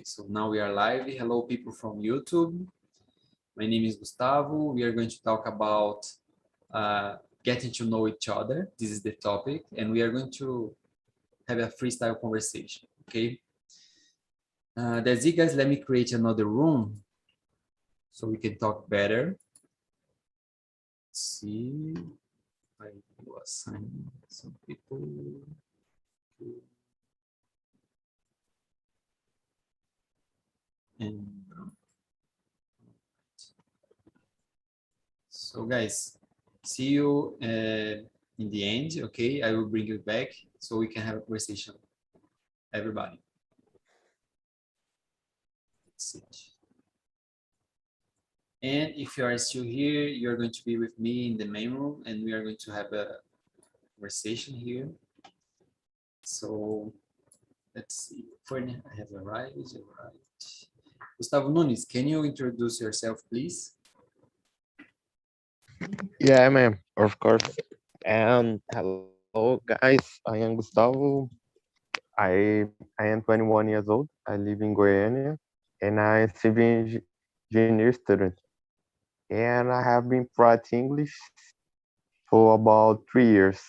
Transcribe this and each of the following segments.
So now we are live. Hello, people from YouTube. My name is Gustavo. We are going to talk about getting to know each other. This is the topic, and we are going to have a freestyle conversation, okay? That's it, guys. Let me create another room so we can talk better. Let's see. I will assign some people. And so guys, see you in the end, okay? I will bring you back so we can have a conversation, everybody. That's it. And if you are still here, you're going to be with me in the main room and we are going to have a conversation here. So let's see. For now, I have arrived. Gustavo Nunes, can you introduce yourself, please? Yeah, ma'am, of course. And hello, guys. I am Gustavo. I am 21 years old. I live in Goiânia, and I'm civil engineer student. And I have been practicing English for about 3 years.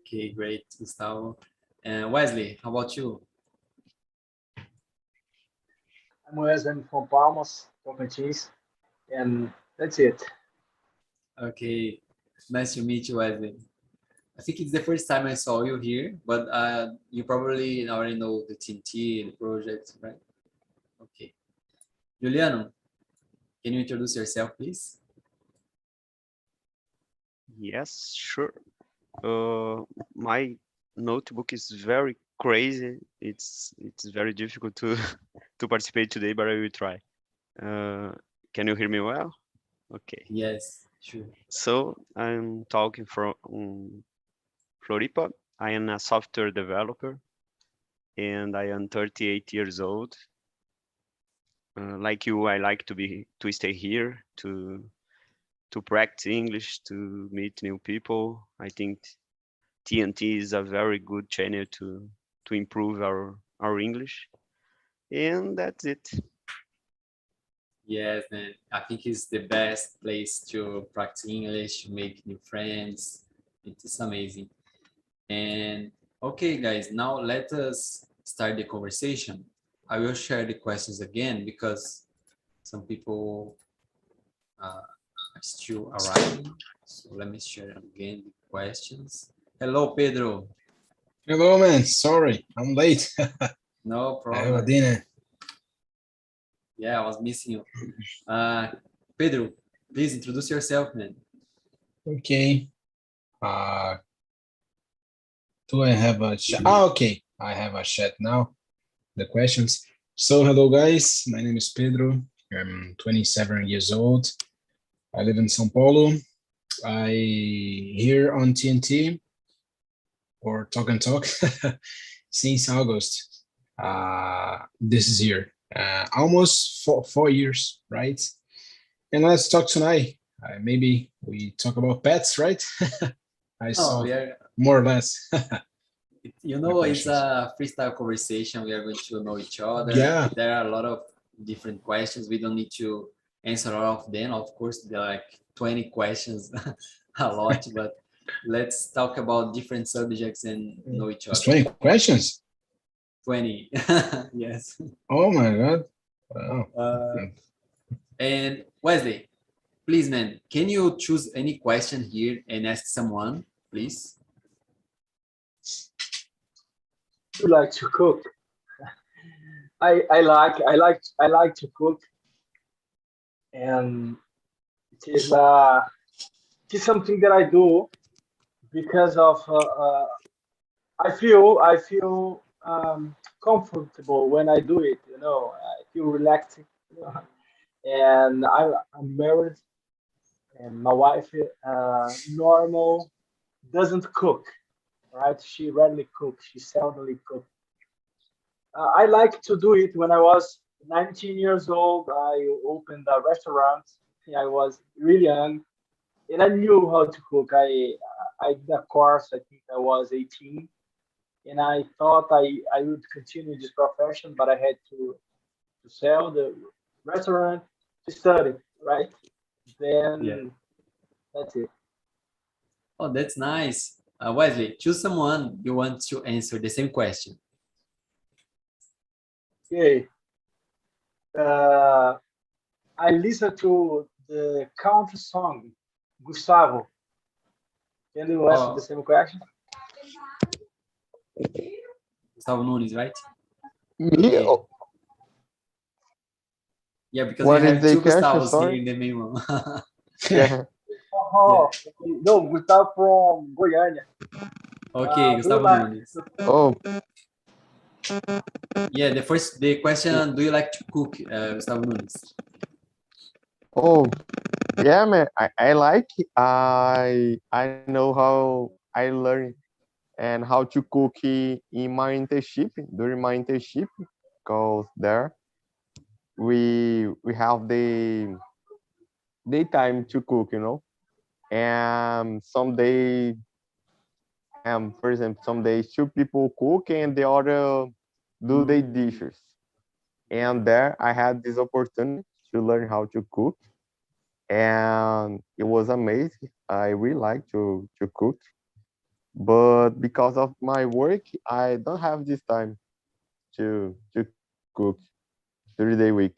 Okay, great, Gustavo. And Wesley, how about you? I'm Wesley from Palmas, Tocantins, and that's it. Okay, nice to meet you, Wesley. I think it's the first time I saw you here, but you probably already know the TNT, the project, right? Okay. Juliano, can you introduce yourself, please? Yes, sure. My notebook is very crazy. It's very difficult to to participate today, but I will try. Can you hear me well? Okay. Yes, sure. So I'm talking from Floripa. I am a software developer, and I am 38 years old. Like you, I like to stay here to practice English, to meet new people. I think TNT is a very good channel to improve our English, and that's it. Yes, man. I think it's the best place to practice English, to make new friends. It's amazing. And okay, guys, now let us start the conversation. I will share the questions again because some people are still arriving. So let me share again the questions. Hello, Pedro. Hello, man. Sorry, I'm late. No I have a problem. dinner. Yeah, I was missing you. Pedro, please introduce yourself, man. Okay. Do I have a chat? Okay. I have a chat now. The questions. So, hello, guys. My name is Pedro. I'm 27 years old. I live in São Paulo. I here on TNT or Talk and Talk since August. This is year. Almost 4 years, right? And let's talk tonight. Maybe we talk about pets, right? I saw we are, more or less. you know, it's a freestyle conversation. We are going to know each other. Yeah. There are a lot of different questions. We don't need to answer all of them. Of course, there are like 20 questions, a lot, but let's talk about different subjects and know each It's other. 20 questions? 20, yes. Oh my God. Wow. And Wesley, please, man, can you choose any question here and ask someone, please? You like to cook? I like to cook, and it is something that I do because of I feel comfortable when I do it. You know, I feel relaxed. You know? And I'm married, and my wife normal doesn't cook, right? She rarely cooks. She seldomly cooks. I like to do it. When I was 19 years old, I opened a restaurant. I was really young, and I knew how to cook. I did a course. I think I was 18, and I thought I would continue this profession, but I had to sell the restaurant to study, right? Yeah. Then that's it. Oh, that's nice. Wesley, choose someone you want to answer the same question. Okay. Uh, I listen to the country song. Gustavo, can you answer the Oh, same question? Gustavo Nunes, right? Me? Okay. Yeah, because we What is have the two question? Gustavos here Sorry. in the main room. Yeah. Yeah. Oh, okay. No, Gustavo from Goiânia. Okay, Do you Gustavo like Nunes. Oh, Yeah, the question, do you like to cook, Gustavo Nunes? oh, yeah, man. I like. I know how I learn and how to cook in my internship during my internship, because there we have the daytime to cook, and some day, for example, some days two people cook and the other do the dishes. And there I had this opportunity to learn how to cook, and it was amazing. I really like to cook, but because of my work, I don't have this time to cook 3 day week.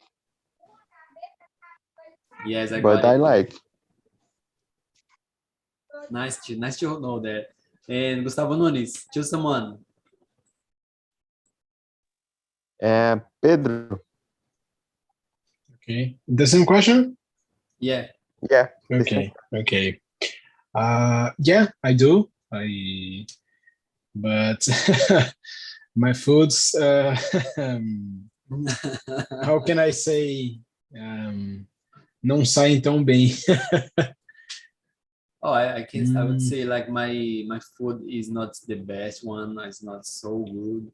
Yes, I But got I it. like. Nice to know that. And Gustavo Nunes, choose someone. Pedro, Okay. The same question? Yeah. yeah, the same. Okay. Okay. Yeah, I do. But my foods, how can I say, não saem tão bem. Oh, I would Mm, say like my food is not the best one. It's not so good.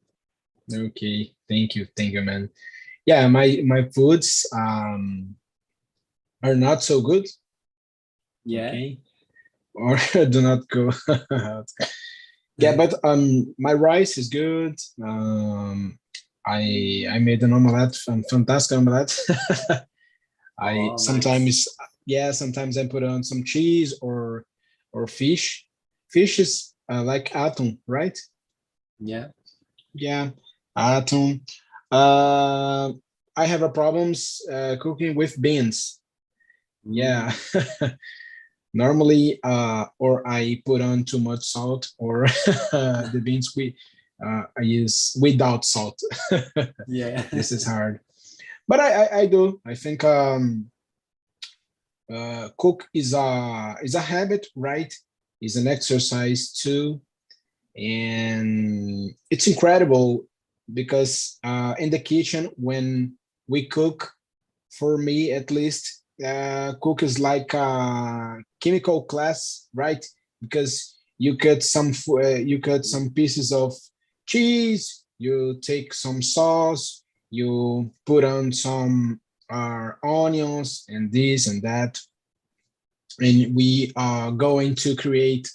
okay, thank you, man. Yeah, my foods are not so good. Yeah. Okay, or do not go out. Yeah, but my rice is good. I made an omelette, fantastic omelette. I Oh, nice. sometimes, yeah, sometimes I put on some cheese or fish. Fish is like atum, right? Yeah. Yeah, atum. Uh, I have a problems cooking with beans. Yeah, Mm. normally, or I put on too much salt, or the beans I use without salt. Yeah. This is hard, but I do. I think cook is a habit, right? Is an exercise too, and it's incredible because in the kitchen when we cook, for me at least, cook is like a chemical class, right? Because you cut some pieces of cheese, you take some sauce, you put on some onions and this and that, and we are going to create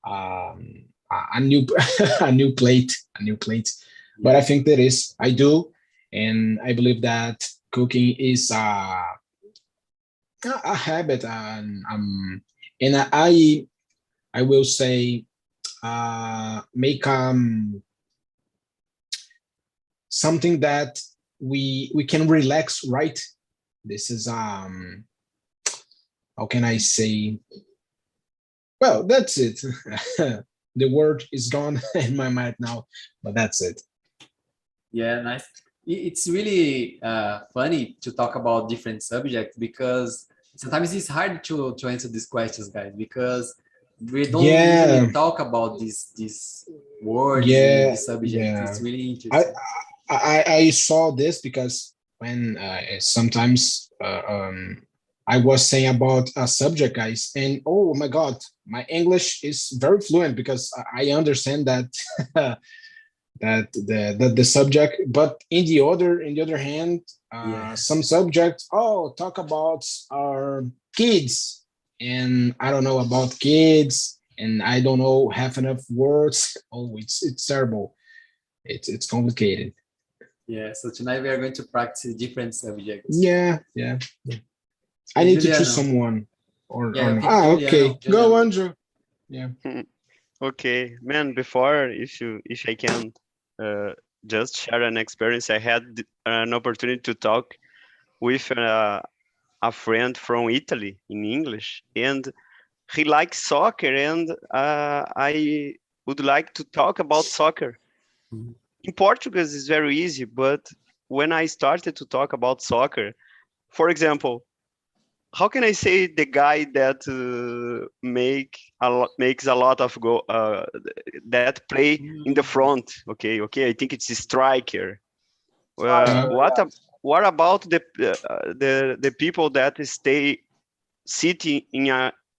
a new a new plate. But I Yeah. think that is I do, and I believe that cooking is a habit, and I will say make something that we can relax, right? This is how can I say, well, that's it. The word is gone in my mind now, but that's it. Yeah, nice. It's really funny to talk about different subjects because sometimes it's hard to answer these questions, guys, because we don't Yeah, usually talk about these words and yeah, these subjects. yeah. It's really I interesting. I saw this because when sometimes I was saying about a subject, guys, and oh my God, my English is very fluent because I understand that the subject, but in the other hand, Yeah, some subjects, oh, talk about our kids, and I don't know about kids, and I don't know half enough words. Oh, it's terrible. it's complicated. Yeah, so tonight we are going to practice different subjects. Yeah. I need to choose Juliano. someone. Or Yeah, no. pick Okay. Juliano. Go on, Joe. Yeah. Okay, man. Before, if I can, just share an experience. I had an opportunity to talk with a friend from Italy in English, and he likes soccer, and I would like to talk about soccer. Mhm. In Portuguese, it's very easy, but when I started to talk about soccer, for example, how can I say the guy that makes a lot of goal that play in the front? Okay, I think it's a striker. Striker, What yeah. what about the people that stay sitting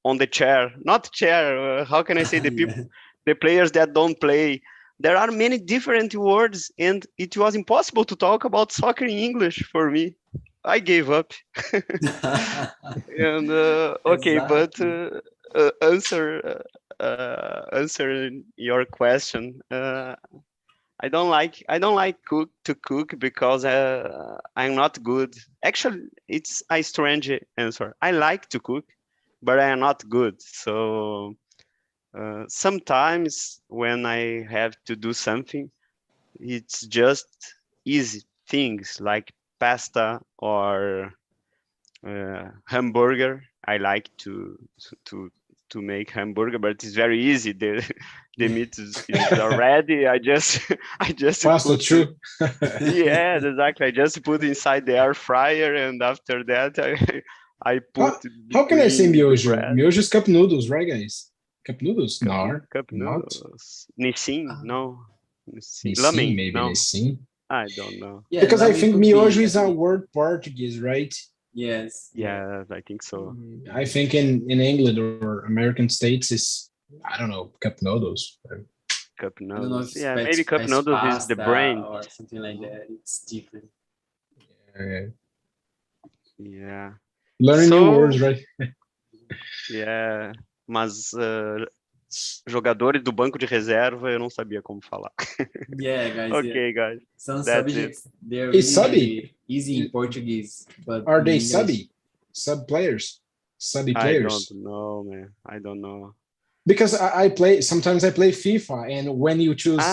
on the chair? Not chair. How can I say the people, Yeah. the players that don't play? There are many different words, and it was impossible to talk about soccer in English for me. I gave up. And okay, but Exactly. answering your question, I don't like to cook because I'm not good. Actually, it's a strange answer. I like to cook, but I am not good. So sometimes when I have to do something, it's just easy things like pasta or hamburger. I like to to make hamburger, but it's very easy. The meat is already. I just I just Pasta, put true. yeah, exactly. I just put inside the air fryer, and after that I put How can I say between the miojo? bread. Miojo is cup noodles, right, guys? Cup noodles? No, Cup not. noodles. Nissin? No. Nissin. Nissin, Lamen? maybe No. Nissin. I don't know. Yeah, Because I lemon think could miojo be is a actually. word Portuguese, right? Yes. Yeah. Yeah, I think so. I think in England or American states is, I don't know, cup noodles. Cup I don't know noodles. if Yeah, maybe cup it's noodles is the pasta brand. or something like that. It's different. Yeah. Learning new So, words, right? yeah. Mas jogadores do banco de reserva, eu não sabia como falar. Yeah, guys. Yeah. Okay, guys. Some That's it. subjects they're Is really easy in Portuguese, but Are in they English, subby? Sub players? Subby I don't players? know, man. I don't know. Because I play, sometimes I play FIFA, and when you choose,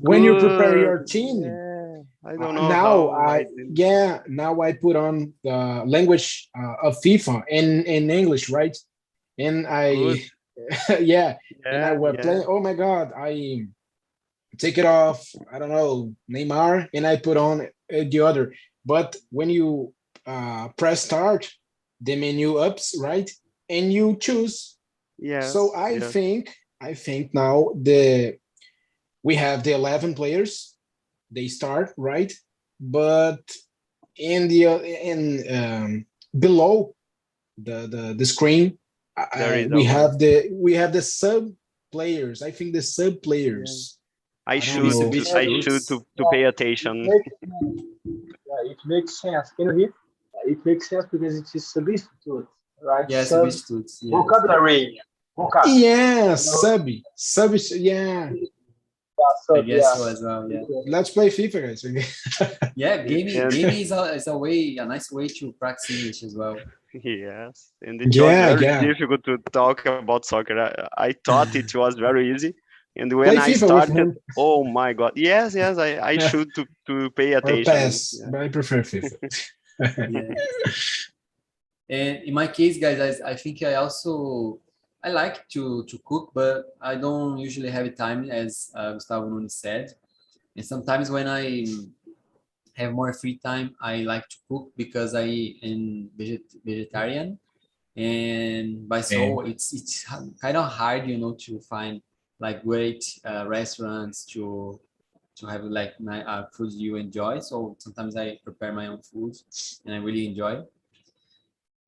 when you prepare Good. your team, Yeah. I don't know now how I did. now I put on the language of FIFA in English, right? And Good. yeah, and I Yeah, were yeah. playing. Oh my God, I take it off. I don't know, Neymar, and I put on the other. But when you press start, the menu ups, right, and you choose. Yes. So I Yes. think now we have the 11 players. They start, right, but in the below the screen, There is a we lot. have the sub players. I think the sub Yeah. players. I don't know. Substitutes. To pay attention. It makes sense. Can you hear? It makes sense because it is substitute, right? Yeah, substitutes. Yes. Vocabulary. Vocab. Yeah, You know, sub. Yeah, yeah, I sub, guess yeah. so as well. Yeah. let's play FIFA, guys. Yeah, gaming. And Gaming is a nice way to practice English as well. yes, and it was Yeah, very yeah. difficult to talk about soccer. I thought it was very easy, and when Play I FIFA with started, him oh my God! Yes, I should to pay or attention. PES, Yeah. but I prefer FIFA. Yeah. And in my case, guys, I think I like to cook, but I don't usually have time, as Gustavo Nunes said. And sometimes when I have more free time, I like to cook because I am vegetarian, and by so it's kind of hard, to find like great restaurants to have like food you enjoy. So sometimes I prepare my own food, and I really enjoy.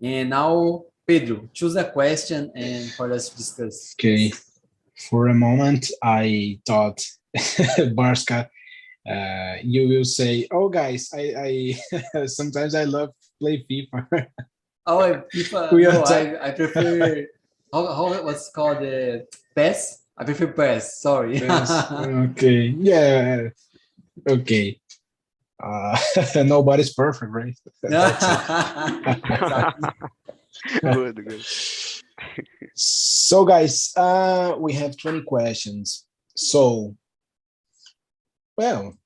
And now, Pedro, choose a question and for us to discuss. Okay. For a moment, I thought Barska, you will say, "Oh, guys, I sometimes I love play FIFA." Oh, FIFA. We are No, I prefer how what's called the PES. I prefer pass. Sorry. Yes. Okay. Yeah. Okay. Nobody's perfect, right? That's it. Exactly. Good, good. So, guys, we have 20 questions. So, well,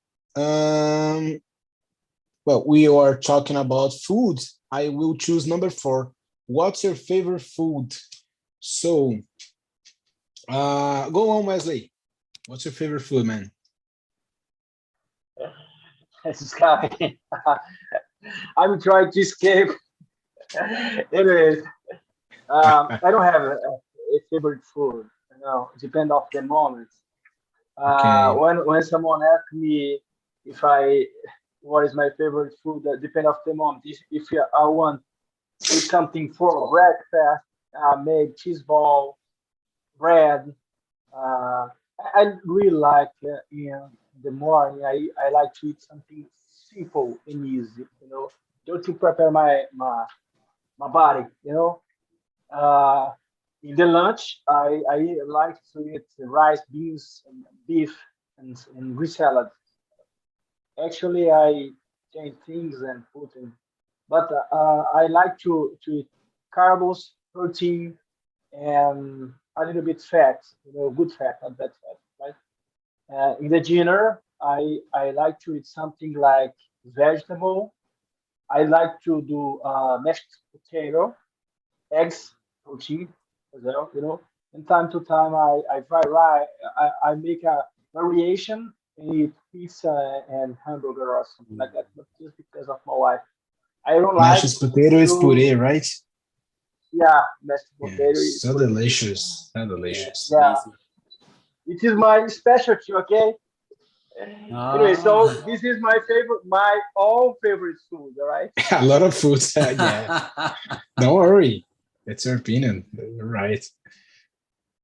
we are talking about food. I will choose number 4. What's your favorite food? So, go on, Wesley. What's your favorite food, man? Sky. I'm trying to escape. Anyways, I don't have a favorite food. You know, depend of the moment. Okay. When someone asks me if I what is my favorite food, depend of the moment. If I want to eat something for breakfast, made cheese ball, bread. Uh, I really like in the morning. I like to eat something simple and easy. You know, just to prepare my body. You know, in the lunch I like to eat rice, beans, and beef, and Greek salad. Actually, I change things and put in, but I like to eat carbs, protein, and a little bit fat. You know, good fat, not bad fat, right? In the dinner, I like to eat something like vegetable. I like to do mashed potato, eggs, protein as well. You know, and time to time I fry rice. I make a variation and eat pizza and hamburger or something like that. But just because of my wife, I don't like Mashed potato is to. puree, right? Yeah, mashed Yeah, potato is so pretty. delicious. So Yeah, delicious. Yeah, amazing. it is my specialty. Okay. Anyway, so Ah. this is my all favorite food. All right. A lot of food. Yeah, don't worry. It's your opinion. You're right.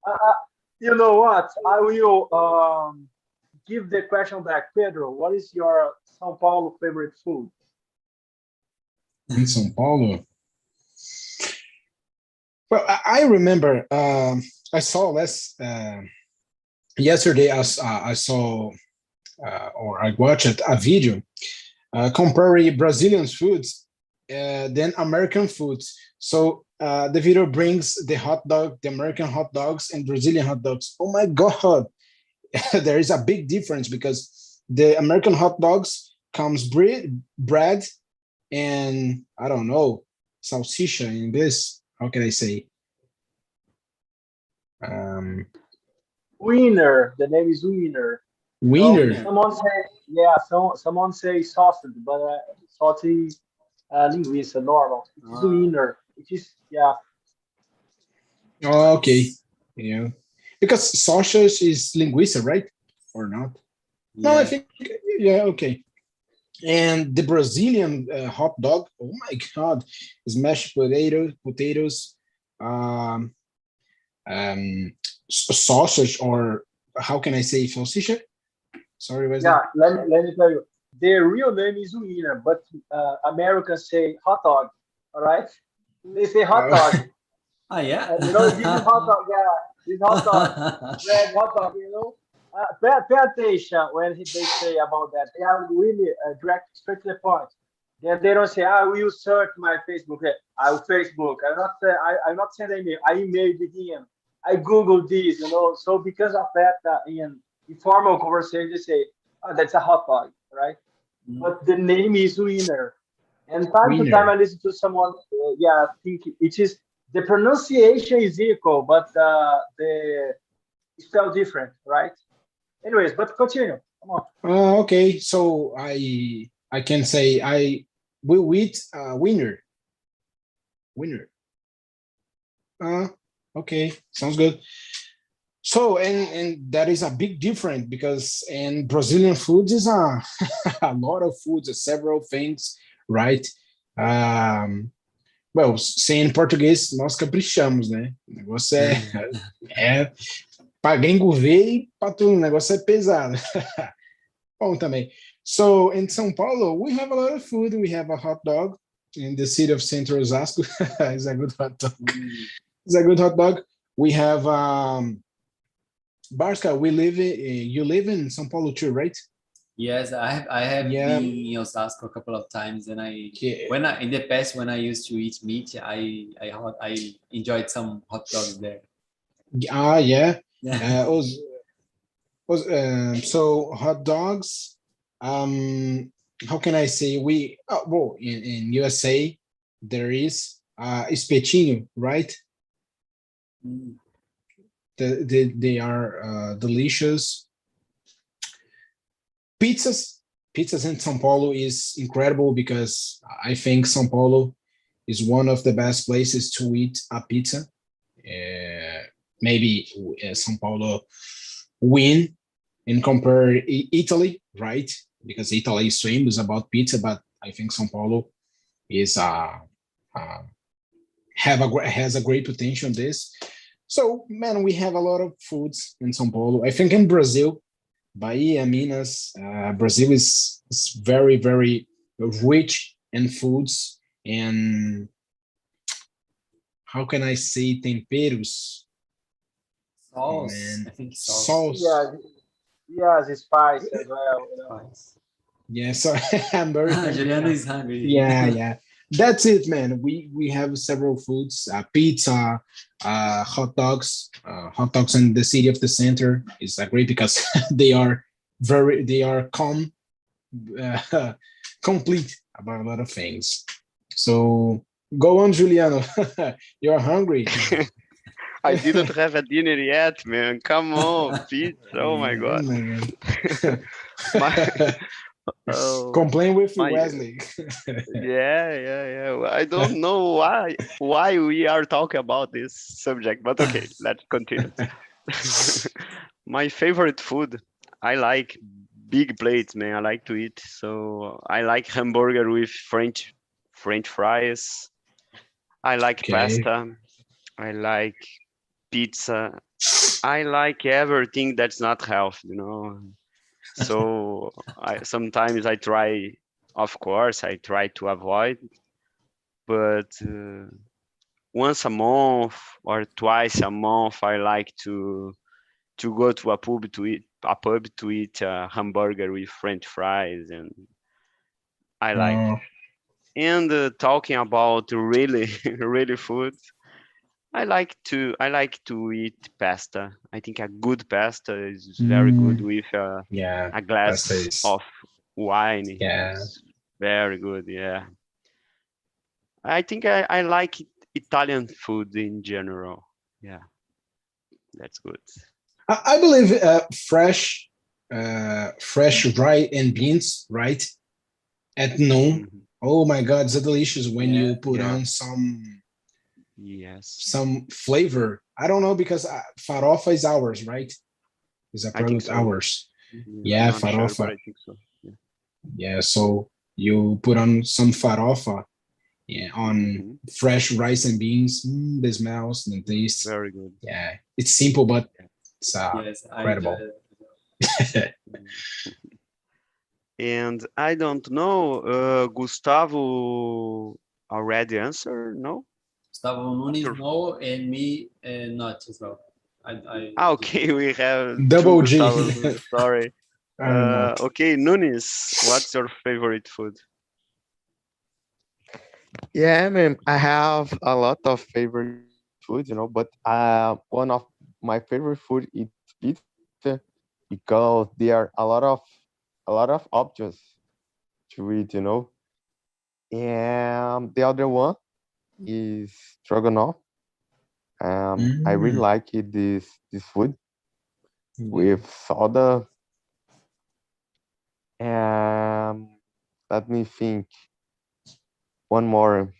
Uh, you know what? I will give the question back, Pedro. What is your São Paulo favorite food? In São Paulo. Well, I remember I saw last yesterday. I saw or I watched a video comparing Brazilian foods than American foods. So the video brings the hot dog, the American hot dogs, and Brazilian hot dogs. Oh my God, there is a big difference because the American hot dogs comes bread, and I don't know, salsicha in English. How can I say? Um, Wiener. The name is Wiener. You know, Wiener. Winner. someone say yeah. Someone say sausage, but salty linguiça normal. It is Ah, Wiener. It is yeah. Oh, okay. nice. Yeah. Because sausage is linguiça, right? Or not? No, I Yeah. think, yeah, okay. And the Brazilian hot dog, oh my God, is mashed potatoes, um, um, sausage, or how can I say salsicha? Sorry, Wesley. Yeah, let me tell you. Their real name is Wiener, but Americans say hot dog. All right, they say hot Uh, dog. Ah, yeah. You know, this is hot dog. Yeah, this hot dog, red hot dog. You know, pay attention when they say about that. They are really direct, straight to the point. They don't say, "I will search my Facebook." I will Facebook. I'm not sending email. I emailed him. I Googled this. You know, so because of that, in informal conversation, they say, "Oh, that's a hot dog," right? Mm, But the name is Winner. And time to time, I Wiener. listen to someone, yeah, think it is the pronunciation is equal, but the spell different, right? Anyways, but continue. Come on. Okay, so I can say I will eat winner. Winner. Uh, okay, sounds good. So and that is a big difference because in Brazilian foods is a a lot of foods, several things, right? Um, well, sem em português, nós caprichamos, né? O negócio é para gringo ver e para tudo, o negócio é pesado. Bom também. So in São Paulo, we have a lot of food. We have a hot dog in the city of Central Osasco. It's a good hot dog. mm, It's a good hot dog. We have Barca, you live in São Paulo too, right? Yes, I have Yeah. been in Osasco a couple of times, and Yeah. in the past when I used to eat meat, I enjoyed some hot dogs there. Yeah. Yeah. So hot dogs. How can I say well in USA there is espetinho, right? Mm. They are delicious. Pizzas in São Paulo is incredible because I think São Paulo is one of the best places to eat a pizza. Maybe São Paulo win and compare Italy, right? Because Italy is famous about pizza, but I think São Paulo is has a great potential in this. So man, we have a lot of foods in São Paulo. I think in Brazil, Bahia, Minas, Brazil is very very rich in foods and how can I say temperos? Sauce, Man, I think sauce. sauce. Yes, it's spice as well. Spice. Yeah, so I'm very hungry Juliano now. is hungry. Yeah. That's it, man. We have several foods: pizza, hot dogs. Hot dogs in the city of the center is great because they are uh, complete about a lot of things. So go on, Juliano. You're hungry. I didn't have a dinner yet, man. Come on, pizza. Oh my god. My, oh, Complain with my, Wesley. yeah. I don't know why we are talking about this subject, but okay, let's continue. My favorite food, I like big plates, man. I like to eat. So I like hamburger with French fries. I like Okay. pasta. I like pizza. I like everything that's not healthy, So sometimes I try, of course, I try to avoid, but once a month or twice a month, I like to go to a pub to eat a hamburger with French fries, and I like. And talking about really really food, I like to eat pasta. I think a good pasta is very good with Yeah, a glass pasta is of wine. yeah. It's very good. Yeah, I think I like Italian food in general. Yeah, that's good. I believe fresh rice and beans, right? At noon. Mhm. Oh my God, it's delicious when Yeah. you put Yeah. on some Yes, flavor. I don't know because farofa is ours, right? Is a I think product so. ours. I'm Yeah, not sure, but farofa. I think so. Yeah. Yeah, so you put on some farofa, yeah, on Mhm. fresh rice and beans. The smells and the taste. Very good. Yeah, it's simple, but it's Yes, I enjoy incredible. it. And I don't know, Gustavo already answered, no? Gustavo Nunes, Sure. no, and me, not as well. Okay, we have two Double G. Gustavos, sorry. I'm not. Okay, Nunes, what's your favorite food? Yeah, man, I have a lot of favorite food, but one of my favorite food is pizza because there are a lot of options to eat. And the other one is stroganoff. I really Mm. like this food Yeah. with soda. Um, Let me think. One more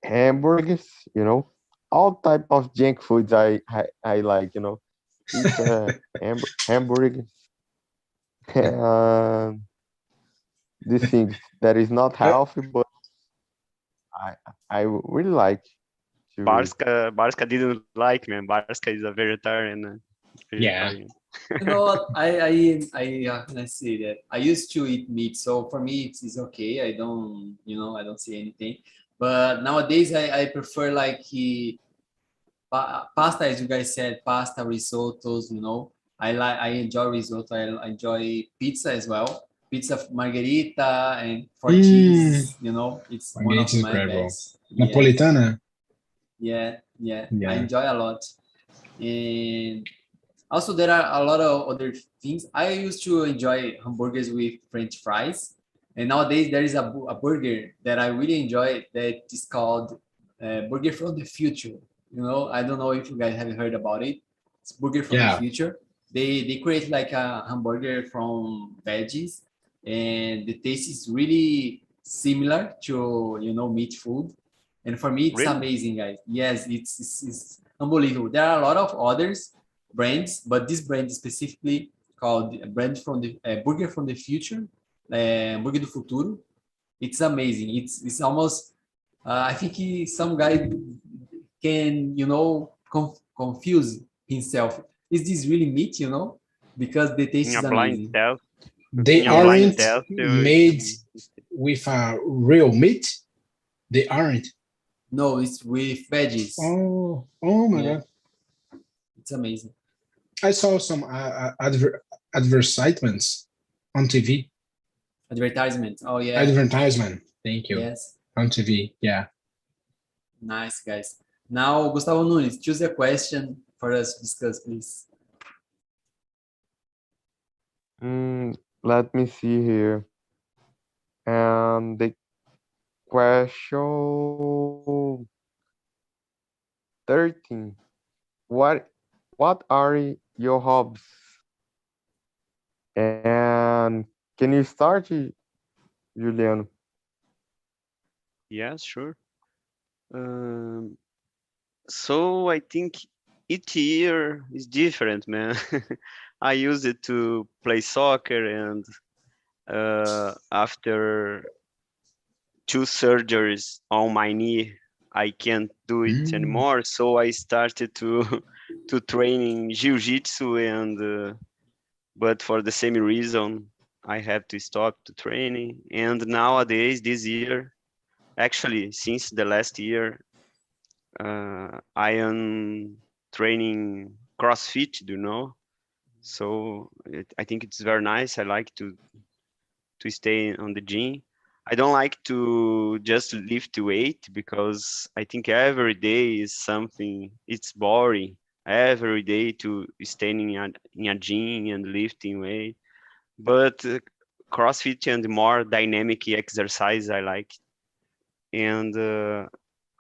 hamburgers. All type of junk foods I like. Pizza, hamburgers, and these things that is not healthy, but I I really like to eat. Barska didn't like, man. Barska is a vegetarian. Yeah. You know what? How can I say that? I used to eat meat, so for me it's okay. I don't see anything. But nowadays I prefer like pasta, as you guys said, pasta, risottos, you know. I enjoy risotto. I enjoy pizza as well. Pizza margherita and for cheese, you know, it's one Margherita of is my incredible. best. Yes. Napolitana. Yeah, I Yeah. enjoy a lot. And also there are a lot of other things. I used to enjoy hamburgers with French fries. And nowadays there is a burger that I really enjoy that is called Burger from the Future. You know, I don't know if you guys have heard about it. It's Burger from the Yeah. Future. They create like a hamburger from veggies, and the taste is really similar to, you know, meat food. And for me, it's Really? amazing, guys. Yes, it's unbelievable. There are a lot of others brands, but this brand specifically called Burger from the Future, Burger do Futuro. It's amazing. It's almost I think some guy can, you know, confuse himself. Is this really meat? You know, because the taste In is a blind amazing. test, They in a blind aren't test, made with a real meat. They aren't. No, it's with veggies. Oh my Yeah. God. It's amazing. I saw some advertisements on TV. Advertisement. Oh yeah. Advertisement. Thank you. Yes. On TV. Yeah. Nice, guys. Now, Gustavo Nunes, choose a question for us to discuss, please. Let me see here. The question 13. What are your hobbies? And can you start, Juliano? yeah, sure. So I think each year is different, man. I use it to play soccer, and after 2 surgeries on my knee, I can't do it anymore. So I started to to training jiu-jitsu, and but for the same reason, I have to stop the training. And nowadays, this year, actually since the last year, I am training CrossFit, do you know? So I think it's very nice. I like to stay on the gym. I don't like to just lift weight because I think every day is something, it's boring. Every day to staying in a gym and lifting weight. But CrossFit and more dynamic exercise I like. And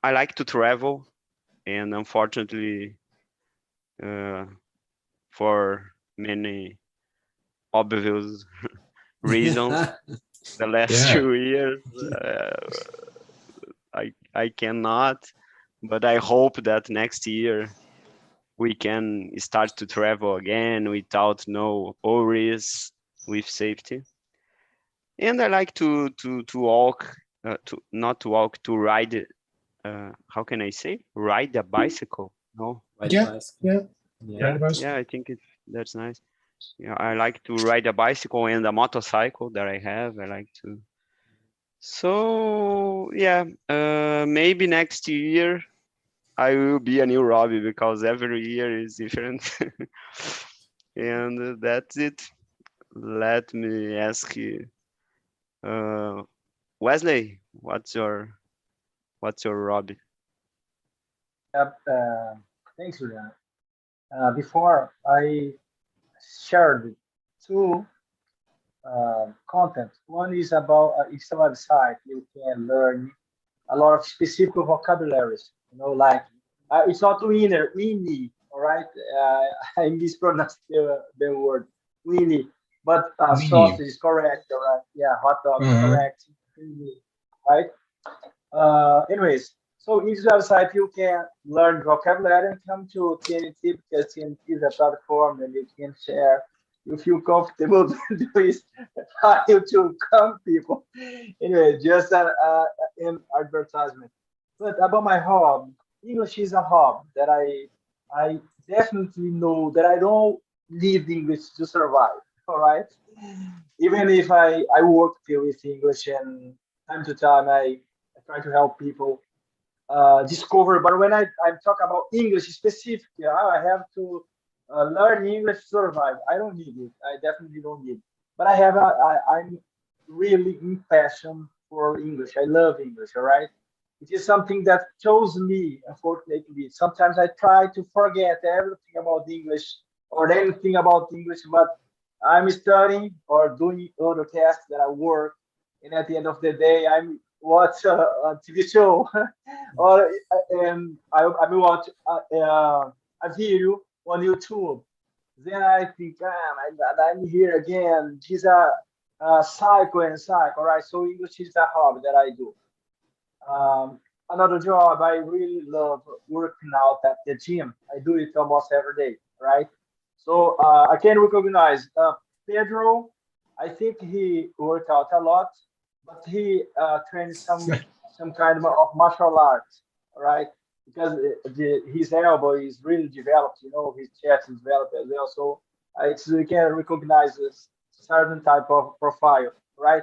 I like to travel. And unfortunately, for many obvious reasons, the last 2 years I cannot, but I hope that next year we can start to travel again without no worries, with safety. And I like to walk, to not to walk, to ride. How can I say? Ride a bicycle? No. Ride Yeah, bicycle. yeah. Yeah, I think that's nice. Yeah, I like to ride a bicycle and a motorcycle that I have. I like to. So yeah, maybe next year I will be a new Robbie because every year is different. And that's it. Let me ask you, Wesley, what's your Robbie? Yep, thanks, Julian. Before I shared two content. One is about it's a website you can learn a lot of specific vocabularies. You know, like it's not winner, winnie. All right, I mispronounced the word winnie, but Winnie. sausage is correct. All right, yeah, hot dog is Uh-huh. correct. Winnie, right? Anyways, so in this website you can learn vocabulary and come to TNT because TNT is a platform that you can share. You feel comfortable to do this, try to come people. Anyway, just an advertisement. But about my hobby, English is a hobby that I definitely know that I don't need English to survive. All right, even if I work with English and time to time I try to help people. discover. But when I'm talking about English specifically, I have to learn English to survive. I don't need it. I definitely don't need it. But I'm really impassioned for English. I love English. All right. It is something that chose me, unfortunately. Sometimes I try to forget everything about English or anything about English, but I'm studying or doing other tasks that I work, and at the end of the day, I'm watch a TV show or I will watch a video on YouTube. Then I think, ah, my God, I'm here again. These are cycle and cycle, right? So English is a hobby that I do. Um, Another job, I really love working out at the gym. I do it almost every day, right? So I can recognize Pedro. I think he worked out a lot, but he trains some kind of martial arts, right? Because his elbow is really developed, his chest is developed as well. So we can recognize this certain type of profile, right?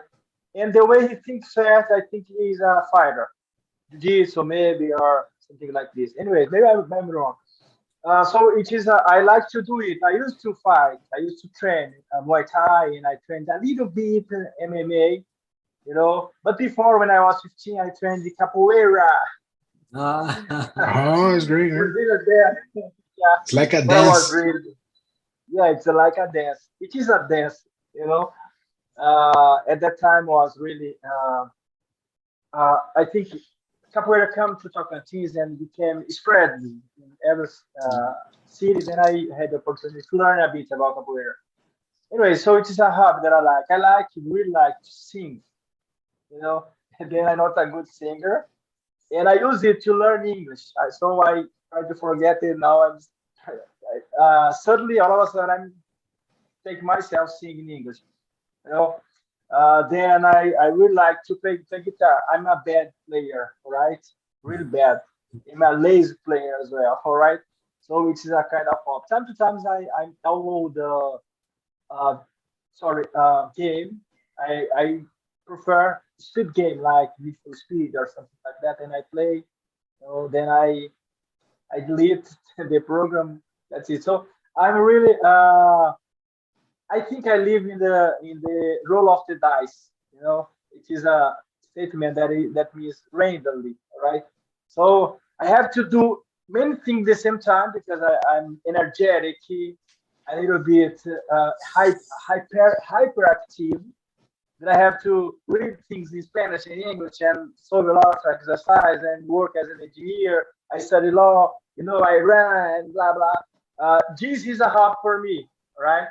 And the way he thinks fast, I think he's a fighter, jiu-jitsu maybe or something like this. Anyways, maybe I'm wrong. So it is. I like to do it. I used to fight. I used to train Muay Thai, and I trained a little bit MMA. But before, when I was 15, I trained the capoeira. Ah, Oh, it's great, man. Brazilian dance. Yeah, It's like a but I was dance. really. Yeah, it's like a dance. It is a dance. At that time was really. I think capoeira come to Tocantins and became spread in every city. Then I had the opportunity to learn a bit about capoeira. Anyway, so it is a hobby that I like. Really like to sing. You know, and then I'm not a good singer, and I use it to learn English. So I try to forget it now. Suddenly all of a sudden I'm take myself singing English. You know, then I really like to play guitar. I'm a bad player, all right? Real bad. I'm a lazy player as well, all right? So it's a kind of hobby. Time to times I download the game. I prefer speed game like Need for Speed or something like that, and I play. Then I delete the program. That's it. So I'm really I think I live in the roll of the dice. It is a statement that means randomly, right? So I have to do many things at the same time because I'm energetic, a little bit hyperactive. That I have to read things in Spanish and English and solve a lot of exercise and work as an engineer. I study law, I run, blah blah. This is a hobby for me, right?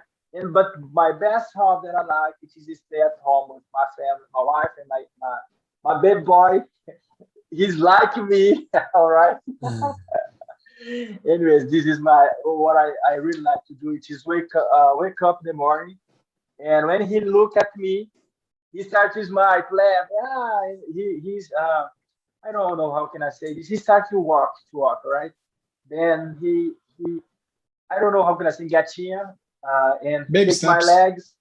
But my best hobby that I like it is to stay at home with my family, my wife, and my baby boy. He's like me, all right. Anyways, this is my what I really like to do. It is wake up in the morning, and when he look at me, he starts to smile, laugh. Yeah, he's I don't know how can I say this. He starts to walk, right? Then he I don't know how can I say gatinha, and Baby take my steps. legs,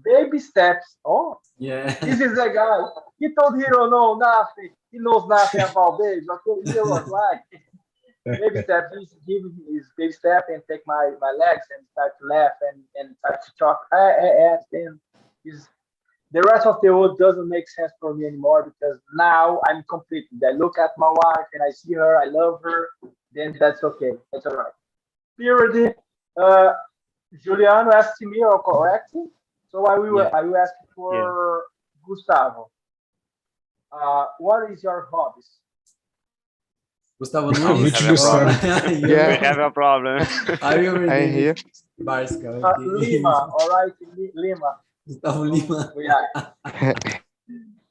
baby steps. Oh, yeah. this is the guy. He told he don't know nothing. He knows nothing about babies. Okay, he was like baby steps. He's giving his baby step and take my legs and start to laugh and start to talk. I asked him. He's the rest of the world doesn't make sense for me anymore because now I'm completed. I look at my wife and I see her, I love her, then that's okay. That's all right. Purity, uh, Juliano asked me or correct? So Yeah. I will ask Yeah. for Gustavo. What is your hobbies? Gustavo We Nunes. Which have a Gustavo? problem. You Yeah. We have a problem. Are you I'm here. reading Barska? Okay. Lima, all right, Lima. Gustavo Lima. Yeah,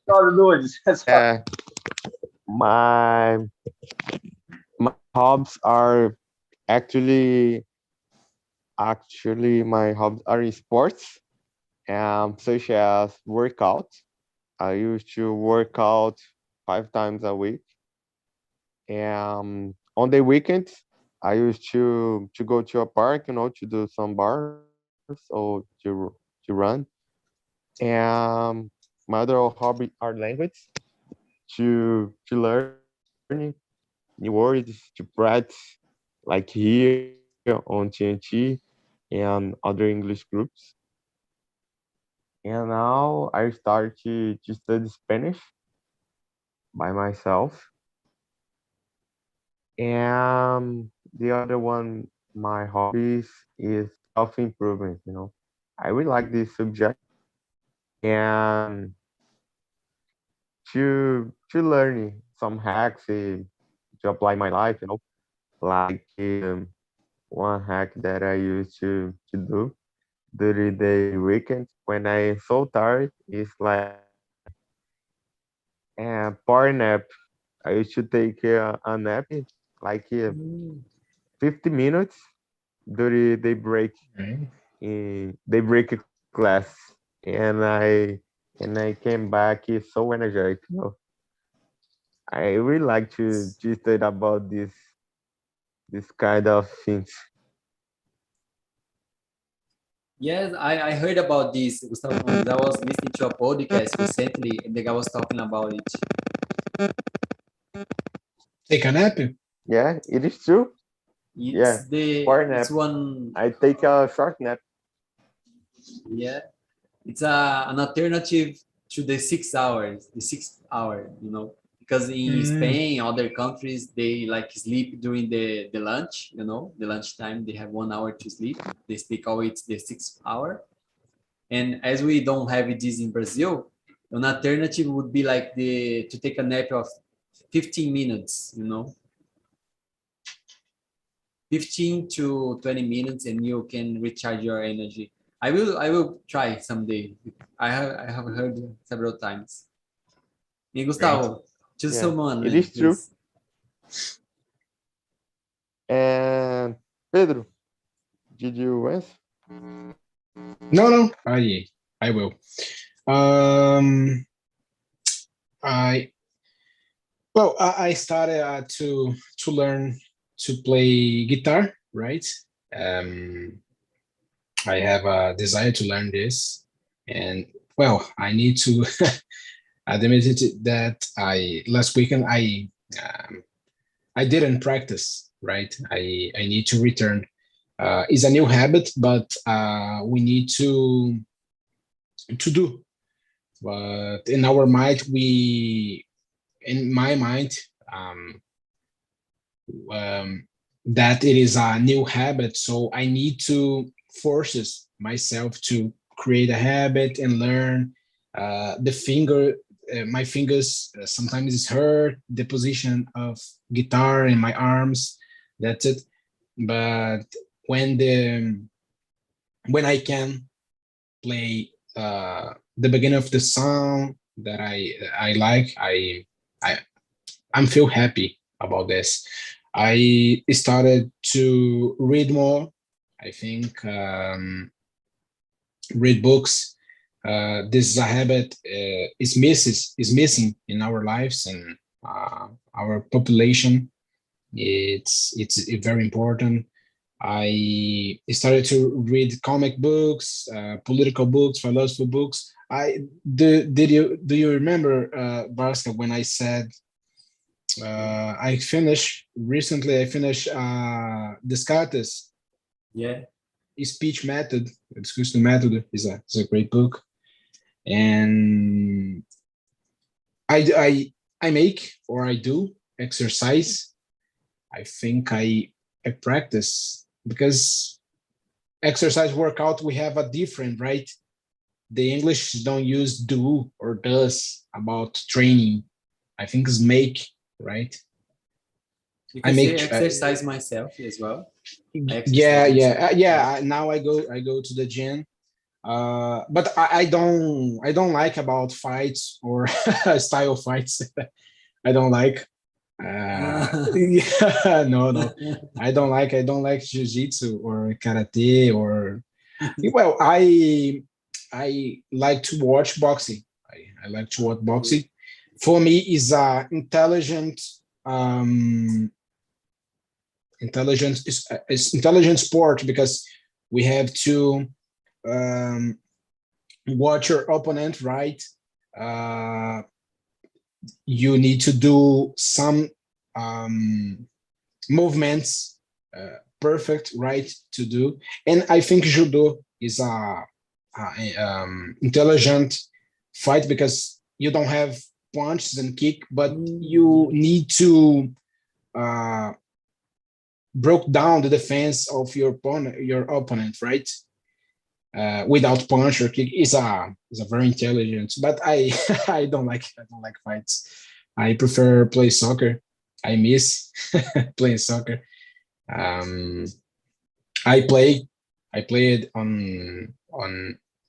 sorry, Nunes. Yeah, my my hobbies are actually my hobbies are in sports, such as workout. I used to work out 5 times a week. On the weekends, I used to go to a park, to do some bars or to run. And my other hobby are language to learn. learning new words to practice, like here on TNT and other English groups. And now I start to study Spanish by myself. And the other one, my hobbies is self-improvement, you know. I really like this subject and to learning some hacks to apply my life, you know, like one hack that I used to do during the weekend when I so tired is like a power nap. I used to take a nap like Mm. 50 minutes during the break Right. in the break class, and I came back so energetic. You know, I really like to study about this kind of things. Yes, I heard about this, Gustavo. I was listening to a podcast recently, and the guy was talking about it. Take a nap? Yeah, it is true. Yeah, power It's nap. one, I take a short nap. yeah, it's an alternative to the 6 hours, the 6 hour, because in Mm, Spain, other countries, they like sleep during the lunch, the lunchtime, they have 1 hour to sleep. They call it the 6 hour. And as we don't have this in Brazil, an alternative would be like to take a nap of 15 minutes, 15 to 20 minutes, and you can recharge your energy. I will try someday. I have heard several times. And great. Gustavo, choose Yeah, someone, it is true. please. And Pedro, did you answer? No, I will. Um, I I started to learn to play guitar, right? Um, I have a desire to learn this, and I need to admit it that I last weekend um, I didn't practice, right? I need to return. It's a new habit, but we need to do. But in our mind, in my mind, um, um, that it is a new habit. So I need to forces myself to create a habit and learn the finger. My fingers sometimes is hurt. The position of guitar in my arms. That's it. But when the when I can play the beginning of the song that I like, I I'm feel happy about this. I started to read more. I think read books. This is a habit is missing in our lives and our population. It's very important. I started to read comic books, political books, philosophy books. Do you remember Barska when I said I finished recently. I finished Descartes' Yeah. speech method. Excuse the method is a great book, and I make or I do exercise. I think I practice because exercise workout we have a different right. The English don't use do or does about training. I think it's make right. You I can say make exercise myself as well. I yeah exercise myself. now I go to the gym but I don't like about fights or style fights. I don't like yeah, no I don't like jiu-jitsu or karate or I like to watch boxing. I like to watch boxing. For me is a um intelligent sport because we have to um, watch your opponent right. Uh, you need to do some movements, perfect, right to do. And I think judo is a intelligent fight because you don't have punches and kick, but you need to broke down the defense of your opponent, right? Without punch or kick is a very intelligent. But I I don't like fights. I prefer play soccer. I miss playing soccer. Um, I played on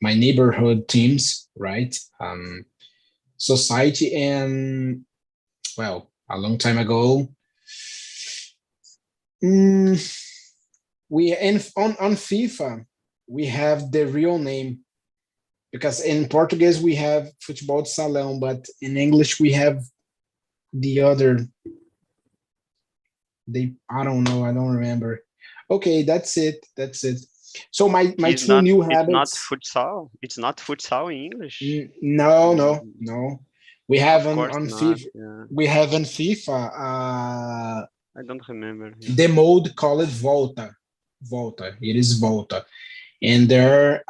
my neighborhood teams, right? Society and well, a long time ago. We on FIFA we have the real name because in Portuguese we have futebol de salão, but in English we have the other. I don't know. I don't remember. Okay, that's it. So my It's two not. new It's not habits. futsal. It's not futsal in English. No. We have Of course on not. FIFA. Yeah. We have on FIFA I don't remember. the mode called Volta. Volta. It is Volta, and there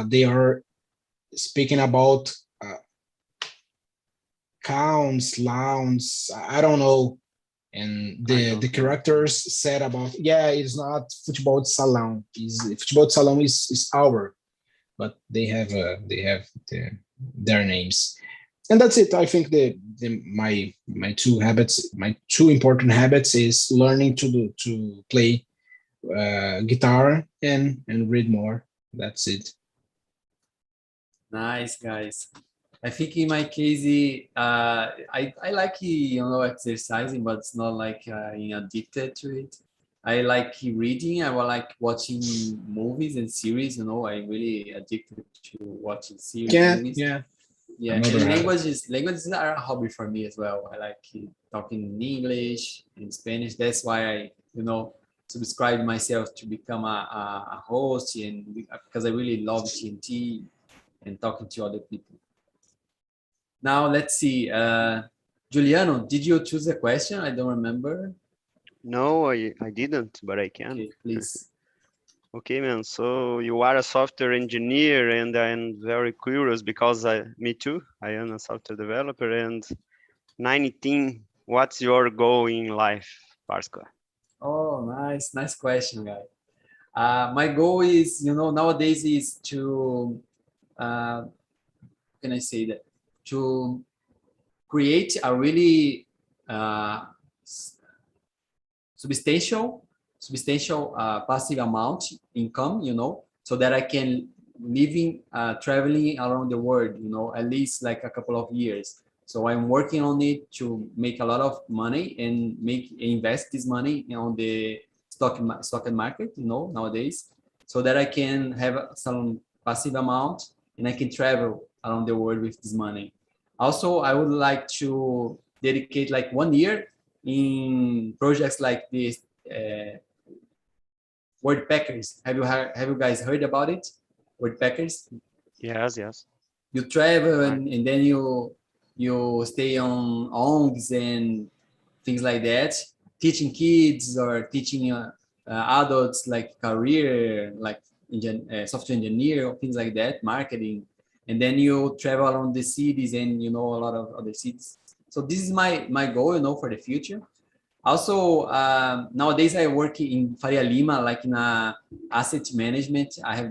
they are speaking about counts, lounge. I don't know. And I the don't know. characters said about it's not futebol de salão. Futebol de salão is our, but they have their names, and that's it. I think my two habits, my two important habits, is learning to play guitar and read more. That's it. Nice, guys. I think in my case, I like exercising, but it's not like I'm addicted to it. I like reading. I like watching movies and series. I'm really addicted to watching series, movies. Yeah. And languages are a hobby for me as well. I like talking in English and Spanish. That's why I subscribed myself to become a host, and because I really love TNT and talking to other people. Now let's see. Juliano, did you choose a question? I don't remember. No, I didn't, but I can. Okay, please. Okay, man. So you are a software engineer, and I'm very curious because me too. I am a software developer. And 19, what's your goal in life, Pascal? Oh, nice question, guy. My goal is, nowadays is to, how can I say that? To create a really substantial passive amount income, so that I can living traveling around the world, at least like a couple of years. So I'm working on it to make a lot of money and invest this money on the stock market, nowadays, so that I can have some passive amount and I can travel around the world with this money. Also, I would like to dedicate like 1 year in projects like this. Wordpackers. Have you guys heard about it? Wordpackers. Yes. You travel and then you stay on ONGs and things like that, teaching kids or teaching adults like career, like software engineer or things like that, marketing, and then you travel around the cities and a lot of other cities. So this is my goal, for the future. Also, nowadays I work in Faria Lima, like in asset management. I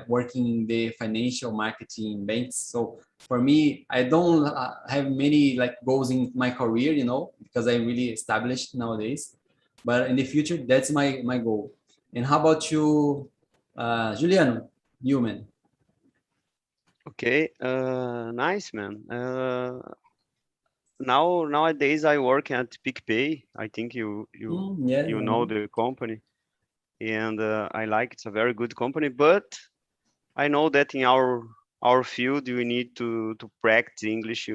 working in the financial marketing banks. So for me, I don't have many like goals in my career, because I'm really established nowadays. But in the future, that's my goal. And how about you, Juliano, man? Okay, nice, man. Nowadays I work at PicPay. I think you know the company, and I like it's a very good company. But I know that in our field we need to practice English,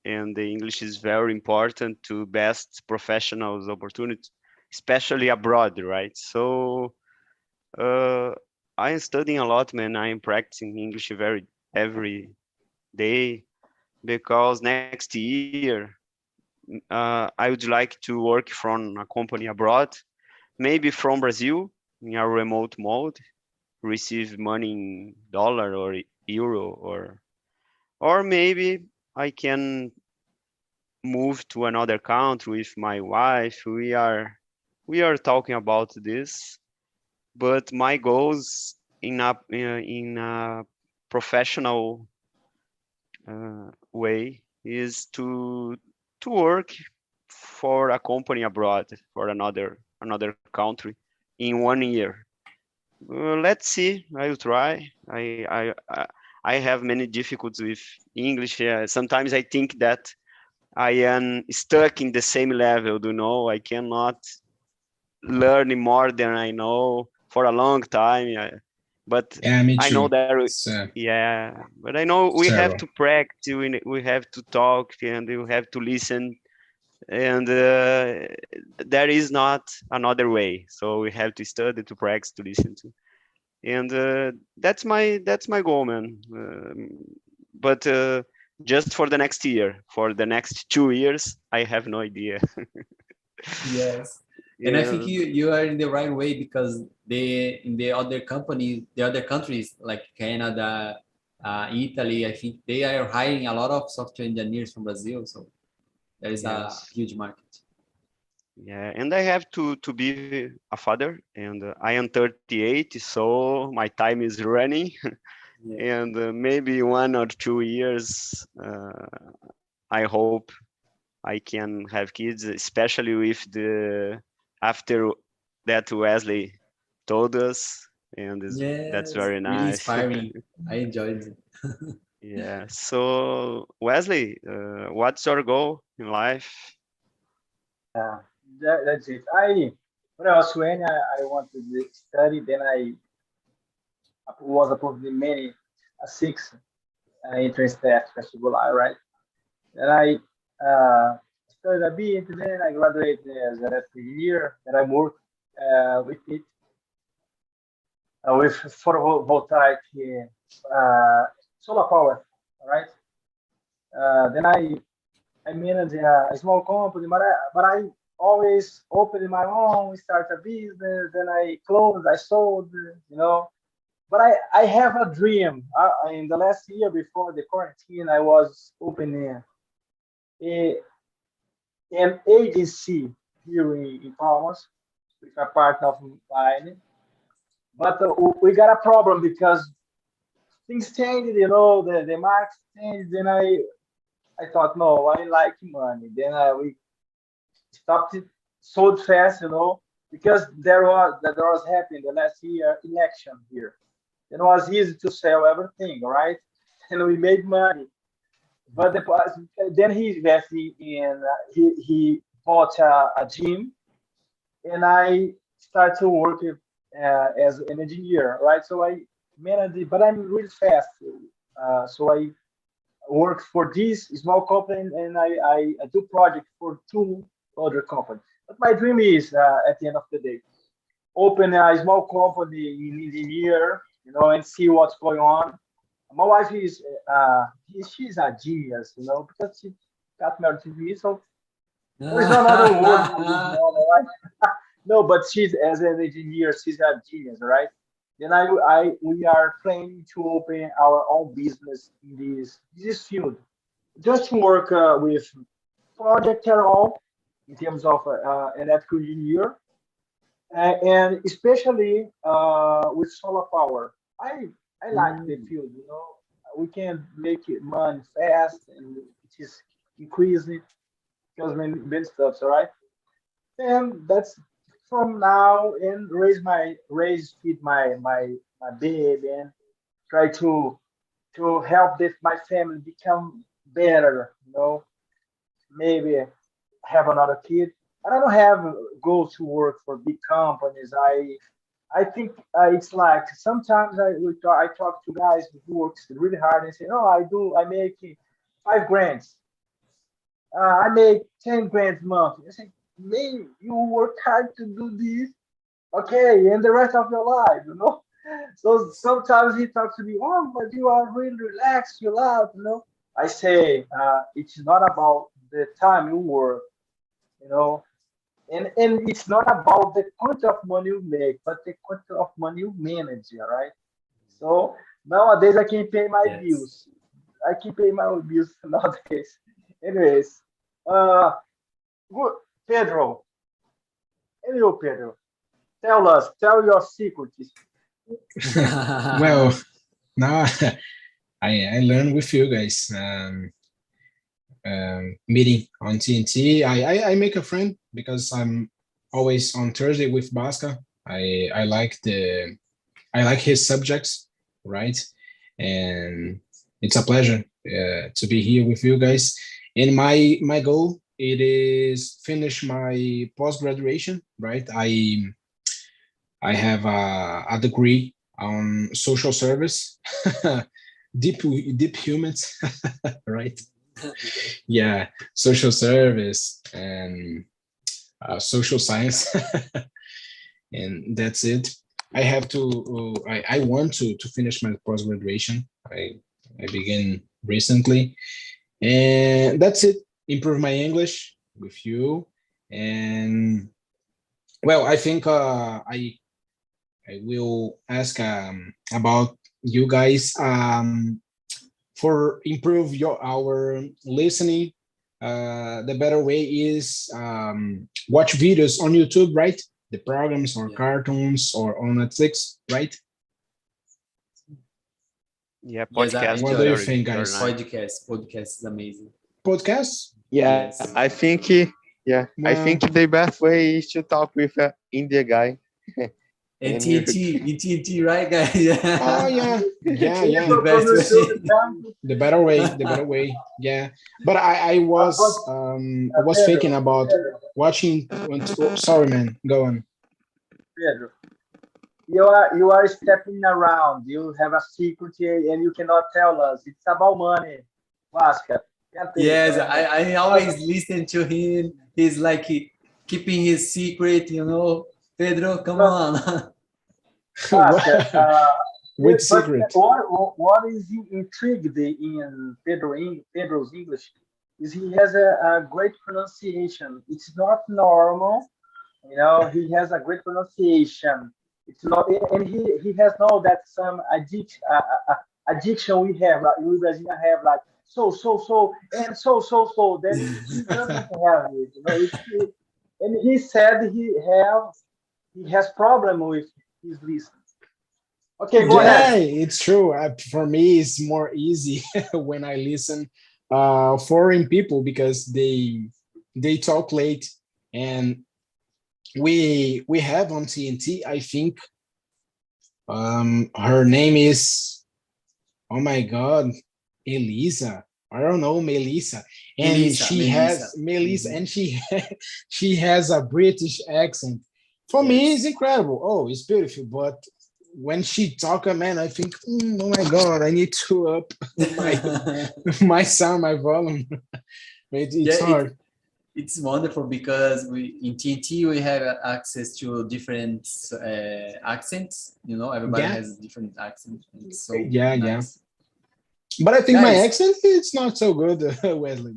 and the English is very important to best professionals opportunities, especially abroad, right? So I am studying a lot, man. I am practicing English every day because next year I would like to work from a company abroad, maybe from Brazil in a remote mode, receive money in dollar or euro, or maybe I can move to another country with my wife. We are talking about this, but my goals in a professional way is to work for a company abroad, for another country in 1 year. Let's see. I will try. I have many difficulties with English. Sometimes I think that I am stuck in the same level. I cannot learn more than I know for a long time. But Yeah, me I know too. that, It's yeah. But I know we have terrible. to practice. We have to talk, and we have to listen, and there is not another way. So we have to study, to practice, to listen to, and that's my goal, man. But just for the next year, for the next 2 years, I have no idea. Yes. And I think Yeah. you are in the right way, because in the other companies, the other countries like Canada, Italy, I think they are hiring a lot of software engineers from Brazil. So there is a Yes. huge market. Yeah, and I have to be a father, and I am 38, so my time is running, Yeah. and maybe 1 or 2 years, I hope I can have kids, especially with the after that Wesley told us, and that's Yes, very really nice. inspiring. I enjoyed it. Yeah. So Wesley, what's your goal in life? Yeah, that's it. When I was 20, I wanted to study. Then I was approved in many six entrance test vestibular, right? Then I studied a bit. Then I graduated as an engineer. Then I worked with it with photovoltaic solar power, all right? Then I managed a small company, but I always opened my own, start a business, then I closed, I sold, you know. But I have a dream. In the last year before the quarantine, I was opening a, an agency here in Palmas with a partner of mine. But we got a problem because things changed, the market changed, and I thought, no, I like money. Then we stopped it, sold fast, because there was happening the last year election here. It was easy to sell everything, right? And we made money. But then he invested in he bought a gym, and I started to work as an engineer, right? So I managed it, but I'm really fast. So I work for this small company, and I do project for two other companies. But my dream is, at the end of the day, open a small company in the year, and see what's going on. My wife is, she's a genius, because she got married to me. So there is no other word for this woman, right? No, but she's, as an engineer, she's a genius, right? Then we are planning to open our own business in this field, just to work with project at all in terms of electrical engineer, and especially with solar power. I like the Mm, field. We can make it money fast, and it is increasing because many stuff. All right, and that's from now, and feed my baby, and try to help my family become better. Maybe have another kid. And I don't have goals to work for big companies. I think it's like sometimes I talk to guys who works really hard and say, "Oh, I make 5 grand. I make 10 grand a month." I say, "Man, you work hard to do this, okay, and the rest of your life." So sometimes he talks to me, "Oh, but you are really relaxed, you laugh." I say, it's not about the time you work, you know. And it's not about the quantity of money you make, but the quantity of money you manage, right? So nowadays I can pay my Yes. bills. I can pay my own bills nowadays. Anyways, uh, good. Pedro, hello, Pedro. Tell your secrets. Well, now I learn with you guys. Meeting on TNT. I make a friend because I'm always on Thursday with Basca. I like his subjects, right? And it's a pleasure to be here with you guys. And my goal it is finish my post graduation, right? I have a degree on social service, deep humans, right? Yeah, social service and social science, and that's it. I have to. I want to finish my post graduation. I began recently, and that's it. Improve my English with you, and well, I think I will ask about you guys for improve our listening. The better way is watch videos on YouTube, right? The programs or Yeah. cartoons or on Netflix, right? Yeah, Yes, I podcast What is do you enjoy think, very guys? nice. podcast is amazing. Podcasts? Yeah, Yes. I think I Well, think the best way is to talk with an India guy. And And you, TNT, right, guys? oh yeah, yeah, The yeah. Pedro, best professor, way. The better way, yeah. But I was thinking Pedro, about Pedro, watching. Oh, sorry, man. Go on. Pedro. You are stepping around. You have a secret and you cannot tell us. It's about money. Vasca, can't take. Yes, I always listen to him. He's like keeping his secret, Pedro, come on. Vasca, With but secret. what is intrigued in Pedro's English is he has a great pronunciation. It's not normal, He has a great pronunciation. It's not, and he has know that some addiction we have, like we Brazilian have, like so and so. Then he doesn't have it. And he said he has problem with his listen. Okay, go Yeah, ahead. it's true. For me, it's more easy when I listen foreign people because they talk late, and we have on TNT. I think her name is, oh my God, Elisa. I don't know, Melissa, and she Melissa. has Melissa, Mhm. and she has a British accent. For me, it's Yes. incredible. Oh, it's beautiful, but when she talk, man, I think, oh my God, I need to up my my sound, my volume. It's Yeah, hard. it's wonderful because we in TNT we have access to different accents. Everybody Yeah, has a different accent. It's so yeah. nice, But I think my guys. accent it's not so good, Wesley.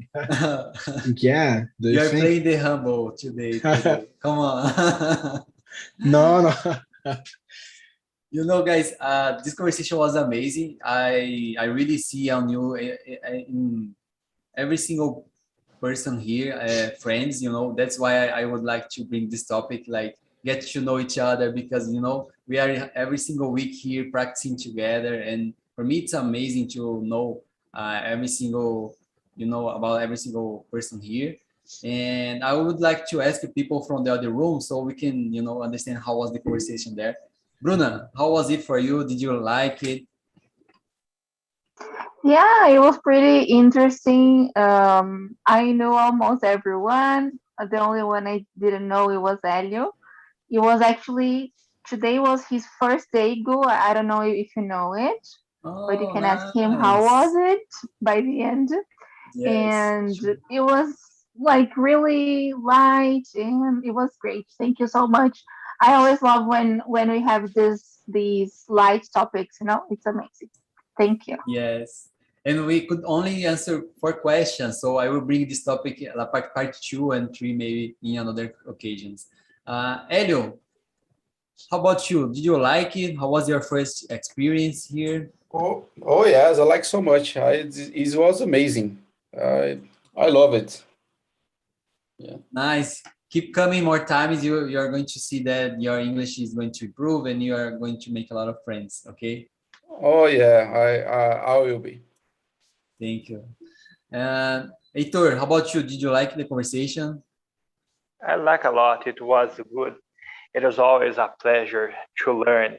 Yeah, do you You are think? playing the humble today, Pedro. Come on. No. Guys, this conversation was amazing. I really see on you in every single person here, friends. That's why I would like to bring this topic, like get to know each other, because we are every single week here practicing together, and for me it's amazing to know every single about every single person here. And I would like to ask people from the other room so we can understand how was the conversation there. Bruna, how was it for you? Did you like it? Yeah, it was pretty interesting. I knew almost everyone. The only one I didn't know it was Elio. It was actually today was his first day go. I don't know if you know it, but you Oh, can ask him how was nice. it by the end. Yes, And sure. it was like really light and it was great. Thank you so much. I always love when we have these light topics. It's amazing. Thank you. Yes. And we could only answer 4 questions. So I will bring this topic, part 2 and 3, maybe in another occasions. Elio, how about you? Did you like it? How was your first experience here? Oh yes, I like so much. It was amazing. I love it. Yeah. Nice. Keep coming more times. You are going to see that your English is going to improve and you are going to make a lot of friends. Okay. Oh yeah, I will be. Thank you. Heitor, how about you? Did you like the conversation? I like a lot. It was good. It is always a pleasure to learn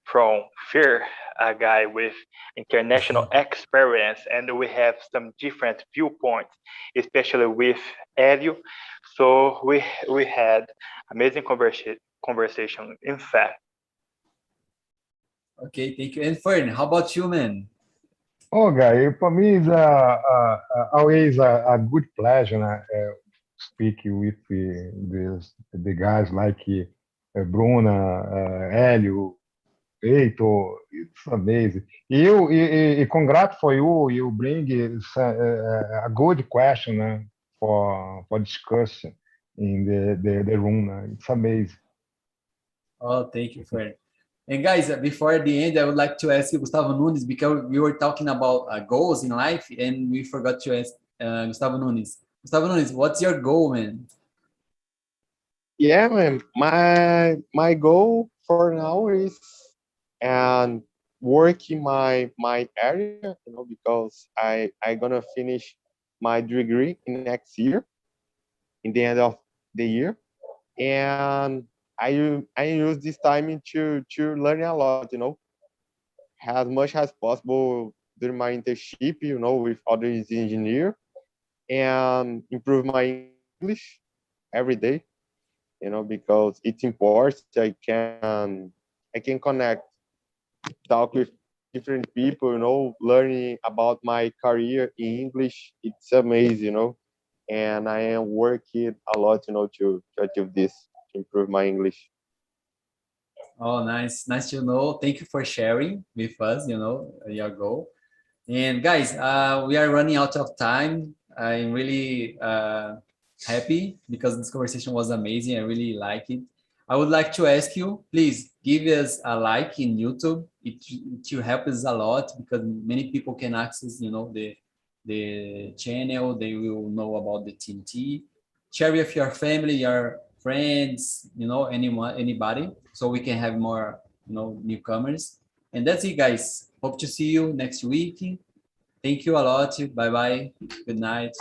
from Fear, a guy with international experience, and we have some different viewpoints, especially with Elio. So we had amazing conversation. In fact, Okay, thank you. And Fern, how about you, man? Oh, guy, for me, it's always a good pleasure speaking with the guys like Bruna, Hélio, Heitor. It's amazing. Congrats for you. You bring a good question for discussion in the room. It's amazing. Oh, thank you, Fern. And guys, before the end, I would like to ask you, Gustavo Nunes, because we were talking about goals in life and we forgot to ask Gustavo Nunes. Gustavo Nunes, what's your goal, man? Yeah, man. My goal for now is and working my area, because I gonna finish my degree in next year, in the end of the year, and I use this time to learn a lot, as much as possible during my internship, with other engineer, and improve my English every day, because it's important. I can connect, talk with different people, learning about my career in English. It's amazing, and I am working a lot, to achieve this, to improve my English. Oh, nice. Nice to know. Thank you for sharing with us, your goal. And guys, we are running out of time. I'm really happy because this conversation was amazing. I really like it. I would like to ask you, please give us a like in YouTube. It will help us a lot because many people can access, the channel. They will know about the TNT. Share with your family, your friends, anyone, anybody, so we can have more, newcomers. And that's it, guys. Hope to see you next week. Thank you a lot. Bye bye. Good night.